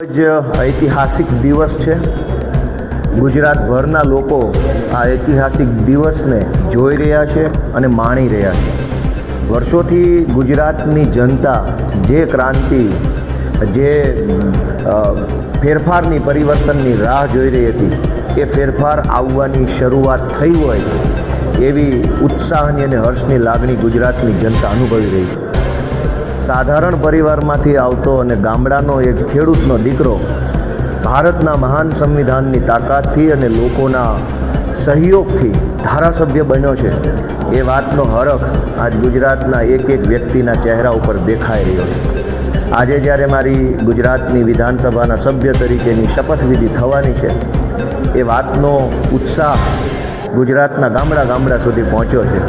જ ઐતિહાસિક દિવસ છે। ગુજરાતભરના લોકો આ ઐતિહાસિક દિવસને જોઈ રહ્યા છે અને માણી રહ્યા છે। વર્ષોથી ગુજરાતની જનતા જે ક્રાંતિ, જે ફેરફારની, પરિવર્તનની રાહ જોઈ રહી હતી, એ ફેરફાર આવવાની શરૂઆત થઈ હોય એવી ઉત્સાહની અને હર્ષની લાગણી ગુજરાતની જનતા અનુભવી રહી છે। સાધારણ પરિવારમાંથી આવતો અને ગામડાનો એક ખેડૂતનો દીકરો ભારતના મહાન સંવિધાનની તાકાતથી અને લોકોના સહયોગથી ધારાસભ્ય બન્યો છે, એ વાતનો હરખ આજ ગુજરાતના એક એક વ્યક્તિના ચહેરા ઉપર દેખાઈ રહ્યો છે। આજે જ્યારે મારી ગુજરાતની વિધાનસભાના સભ્ય તરીકેની શપથવિધિ થવાની છે, એ વાતનો ઉત્સાહ ગુજરાતના ગામડા સુધી પહોંચ્યો છે।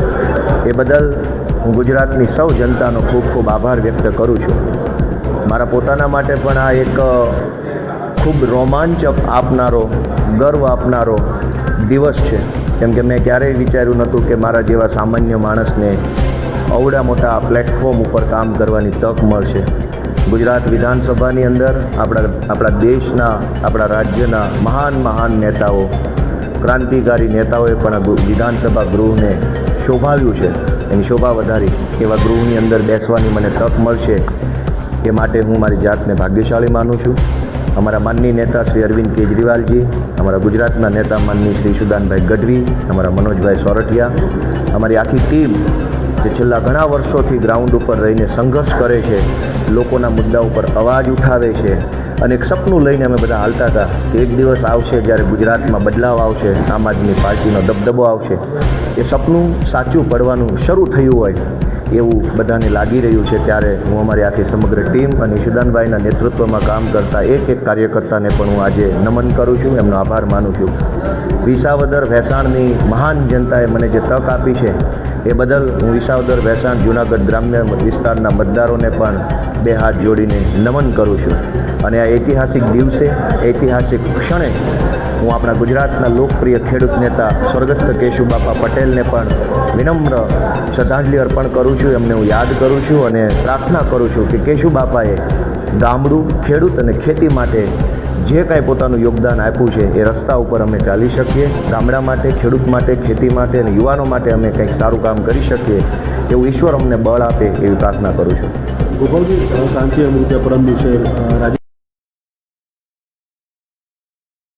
એ બદલ હું ગુજરાતની સૌ જનતાનો ખૂબ ખૂબ આભાર વ્યક્ત કરું છું। મારા પોતાના માટે પણ આ એક ખૂબ રોમાંચ આપનારો, ગર્વ આપનારો દિવસ છે, કેમ કે મેં ક્યારેય વિચાર્યું નહોતું કે મારા જેવા સામાન્ય માણસને અવડા મોટા પ્લેટફોર્મ ઉપર કામ કરવાની તક મળશે। ગુજરાત વિધાનસભાની અંદર આપણા દેશના, આપણા રાજ્યના મહાન નેતાઓ, ક્રાંતિકારી નેતાઓએ પણ વિધાનસભા ગૃહને શોભાવ્યું છે, એની શોભા વધારી એવા ગૃહની અંદર બેસવાની મને તક મળશે, એ માટે હું મારી જાતને ભાગ્યશાળી માનું છું। અમારા માનનીય નેતા શ્રી અરવિંદ કેજરીવાલજી, અમારા ગુજરાતના નેતા માનનીય શ્રી સુદાનભાઈ ગઢવી, અમારા મનોજભાઈ સોરઠિયા, અમારી આખી ટીમ જે છેલ્લા ઘણા વર્ષોથી ગ્રાઉન્ડ ઉપર રહીને સંઘર્ષ કરે છે, લોકોના મુદ્દા ઉપર અવાજ ઉઠાવે છે, અને એક સપનું લઈને અમે બધા હાલતા હતા કે એક દિવસ આવશે જ્યારે ગુજરાતમાં બદલાવ આવશે, આમ આદમી પાર્ટીનો દબદબો આવશે। એ સપનું સાચું પડવાનું શરૂ થયું હોય એવું બધાને લાગી રહ્યું છે। ત્યારે હું અમારી આખી સમગ્ર ટીમ અને ઈશુદાનભાઈના નેતૃત્વમાં કામ કરતા એક એક કાર્યકર્તાને પણ હું આજે નમન કરું છું, એમનો આભાર માનું છું। વિસાવદર ભેસાણની મહાન જનતાએ મને જે તક આપી છે, એ બદલ હું વિસાવદર ભેસાણ જૂનાગઢ ગ્રામ્ય વિસ્તારના મતદારોને પણ બે હાથ જોડીને નમન કરું છું। અને આ ઐતિહાસિક દિવસે, ઐતિહાસિક ક્ષણે હું આપણા ગુજરાતના લોકપ્રિય ખેડૂત નેતા સ્વર્ગસ્થ કેશુબાપા પટેલને પણ વિનમ્ર શ્રદ્ધાંજલિ અર્પણ કરું છું, એમને હું યાદ કરું છું અને પ્રાર્થના કરું છું કે કેશુબાપાએ ગામડું, ખેડૂત અને ખેતી માટે જે કાંઈ પોતાનું યોગદાન આપ્યું છે, એ રસ્તા ઉપર અમે ચાલી શકીએ। ગામડા માટે, ખેડૂત માટે, ખેતી માટે અને યુવાનો માટે અમે કંઈક સારું કામ કરી શકીએ એવું ઈશ્વર અમને બળ આપે એવી પ્રાર્થના કરું છું। ગોપાલજી, શાંતિ અમૃત્યા પરમ દિવસે